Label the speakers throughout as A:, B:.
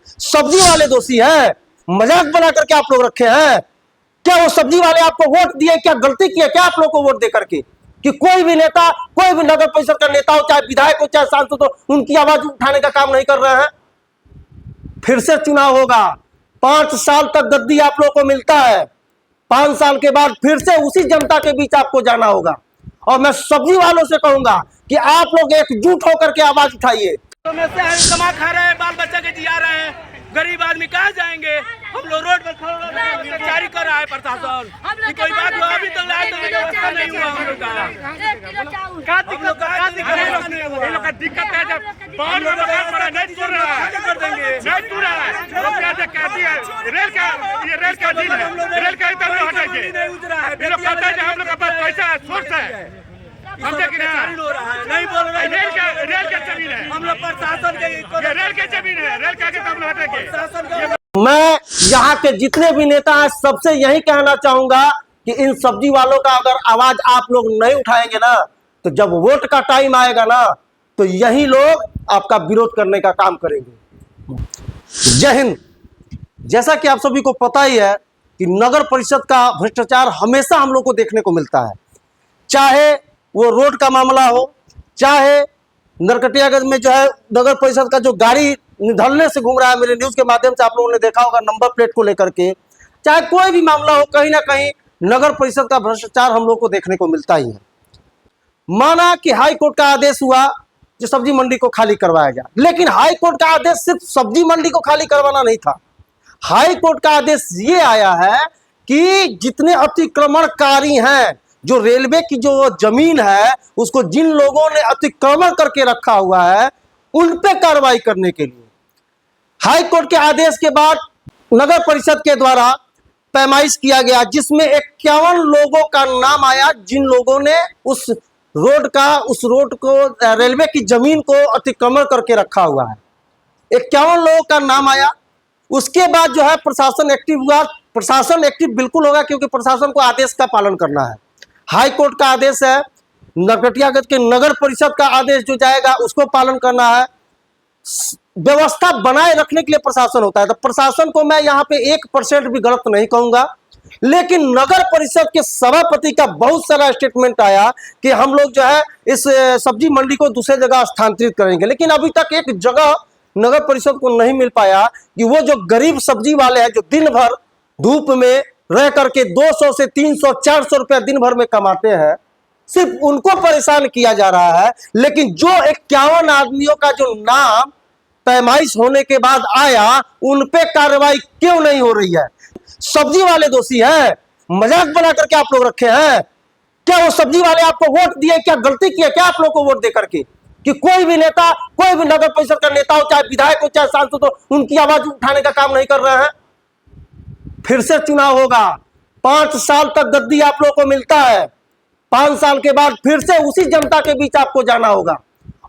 A: सब्जी वाले दोषी हैं, मजाक बना करके आप लोग रखे हैं। क्या वो सब्जी वाले आपको वोट दिए, क्या गलती किया क्या आप लोग को वोट दे करके? कि कोई भी नेता, कोई भी नगर परिषद का नेता हो, चाहे विधायक हो चाहे सांसद हो, उनकी आवाज उठाने का काम नहीं कर रहे हैं। फिर से चुनाव होगा, 5 साल तक गद्दी आप लोग को मिलता है, 5 साल के बाद फिर से उसी जनता के बीच आपको जाना होगा। और मैं सब्जी वालों से कहूंगा कि आप लोग एकजुट होकर के आवाज उठाइए।
B: तो में से हम कमा खा रहे हैं, बाल बच्चा के जिया रहे हैं, गरीब आदमी कहाँ जाएंगे? हम लोग रोड पर खड़े जारी कर रहा है प्रशासन। कोई बात हुआ अभी तक व्यवस्था नहीं हुआ हम लोग का। दिक्कत है जब बाढ़ में मकान पड़ा नहीं तोड़ रहा है, कर देंगे नहीं तोड़ रहा है। लोग कहती है रेल का, ये रेल का डील है, रेल का इतना हटाएंगे। ये लोग कहते हैं हम लोग के पास पैसा है, सोर्स है, समझे कि नहीं बोल रहे। रेल का जमीन है, हम लोग प्रशासन के रेल के जमीन है, रेल का हम लोग हटेंगे।
A: मैं यहाँ के जितने भी नेता हैं सबसे यही कहना चाहूंगा कि इन सब्जी वालों का अगर आवाज आप लोग नहीं उठाएंगे ना, तो जब वोट का टाइम आएगा ना, तो यही लोग आपका विरोध करने का काम करेंगे। जय हिंद। जैसा कि आप सभी को पता ही है कि नगर परिषद का भ्रष्टाचार हमेशा हम लोग को देखने को मिलता है, चाहे वो रोड का मामला हो, चाहे नरकटियागंज में जो है नगर परिषद का जो गाड़ी निधलने से घूम रहा है, मेरे न्यूज के माध्यम से आप लोगों ने देखा होगा नंबर प्लेट को लेकर के, चाहे कोई भी मामला हो, कहीं ना कहीं नगर परिषद का भ्रष्टाचार हम लोग को देखने को मिलता ही है। माना कि हाई कोर्ट का आदेश हुआ जो सब्जी मंडी को खाली करवाया गया, लेकिन हाई कोर्ट का आदेश सिर्फ सब्जी मंडी को खाली करवाना नहीं था। हाई कोर्ट का आदेश ये आया है कि जितने अतिक्रमणकारी हैं, जो रेलवे की जो जमीन है उसको जिन लोगों ने अतिक्रमण करके रखा हुआ है, उन पे कार्रवाई करने के लिए हाई कोर्ट के आदेश के बाद नगर परिषद के द्वारा पैमाइश किया गया, जिसमें 51 लोगों का नाम आया जिन लोगों ने उस रोड को रेलवे की जमीन को अतिक्रमण करके रखा हुआ है। 51 लोगों का नाम आया। उसके बाद जो है प्रशासन एक्टिव हुआ। प्रशासन एक्टिव बिल्कुल होगा क्योंकि प्रशासन को आदेश का पालन करना है। हाई कोर्ट का आदेश है, नरकटियागंज के नगर परिषद का आदेश जो जाएगा उसको पालन करना है। व्यवस्था बनाए रखने के लिए प्रशासन होता है, तो प्रशासन को मैं यहाँ पे 1% भी गलत नहीं कहूंगा। लेकिन नगर परिषद के सभापति का बहुत सारा स्टेटमेंट आया कि हम लोग जो है इस सब्जी मंडी को दूसरे जगह स्थानांतरित करेंगे, लेकिन अभी तक एक जगह नगर परिषद को नहीं मिल पाया कि वो जो गरीब सब्जी वाले हैं, जो दिन भर धूप में रह करके 200 से 300 400 रुपया दिन भर में कमाते हैं, सिर्फ उनको परेशान किया जा रहा है। लेकिन जो 51 आदमियों का जो नाम पैमाइश होने के बाद आया, उन पे कार्रवाई क्यों नहीं हो रही है? सब्जी वाले दोषी हैं, मजाक बना करके आप लोग रखे हैं। क्या वो सब्जी वाले आपको वोट दिए, क्या गलती किया क्या आप लोग को वोट दे करके? कि कोई भी नेता, कोई भी नगर परिषद का नेता हो, चाहे विधायक हो चाहे सांसद हो, उनकी आवाज उठाने का काम नहीं कर रहे हैं। फिर से चुनाव होगा, 5 साल तक गद्दी आप लोग को मिलता है, 5 साल के बाद फिर से उसी जनता के बीच आपको जाना होगा।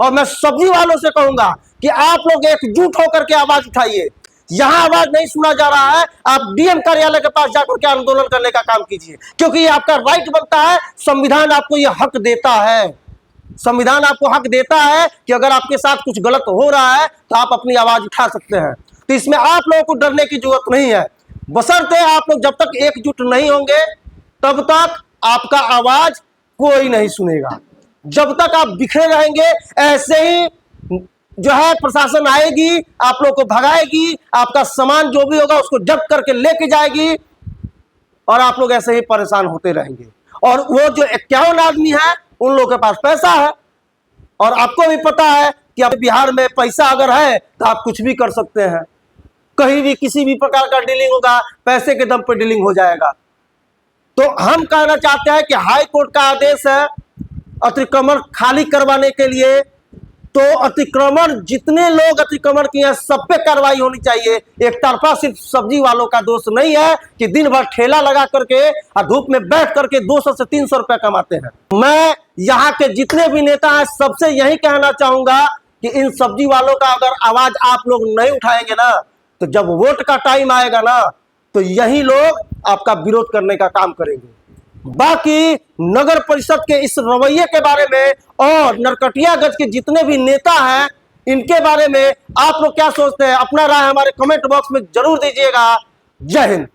A: और मैं सब्जी वालों से कहूंगा कि आप लोग एकजुट होकर के आवाज उठाइए। यहां आवाज नहीं सुना जा रहा है, आप डीएम कार्यालय के पास जाकर के आंदोलन करने का काम कीजिए, क्योंकि ये आपका राइट बनता है। संविधान आपको ये हक देता है, संविधान आपको हक देता है कि अगर आपके साथ कुछ गलत हो रहा है तो आप अपनी आवाज उठा सकते हैं। तो इसमें आप लोगों को डरने की जरूरत नहीं है, बशर्ते आप लोग जब तक एकजुट नहीं होंगे तब तक आपका आवाज कोई नहीं सुनेगा। जब तक आप बिखरे रहेंगे, ऐसे ही जो है प्रशासन आएगी, आप लोग को भगाएगी, आपका सामान जो भी होगा उसको जब्त करके लेके जाएगी और आप लोग ऐसे ही परेशान होते रहेंगे। और वो जो 51 आदमी है उन लोगों के पास पैसा है, और आपको भी पता है कि अब बिहार में पैसा अगर है तो आप कुछ भी कर सकते हैं। कहीं भी किसी भी प्रकार का डीलिंग होगा, पैसे के दम पर डीलिंग हो जाएगा। तो हम कहना चाहते हैं कि हाई कोर्ट का आदेश है अतिक्रमण खाली करवाने के लिए, तो अतिक्रमण जितने लोग अतिक्रमण किए हैं सब पे कार्रवाई होनी चाहिए। एक तरफा सिर्फ सब्जी वालों का दोष नहीं है कि दिन भर ठेला लगा करके और धूप में बैठ करके 200 से 300 रुपया कमाते हैं। मैं यहाँ के जितने भी नेता हैं सबसे यही कहना चाहूंगा कि इन सब्जी वालों का अगर आवाज आप लोग नहीं उठाएंगे ना, तो जब वोट का टाइम आएगा ना, तो यही लोग आपका विरोध करने का काम करेंगे। बाकी नगर परिषद के इस रवैये के बारे में और नरकटियागंज के जितने भी नेता हैं इनके बारे में आप लोग क्या सोचते हैं? अपना राय हमारे कमेंट बॉक्स में जरूर दीजिएगा। जय हिंद।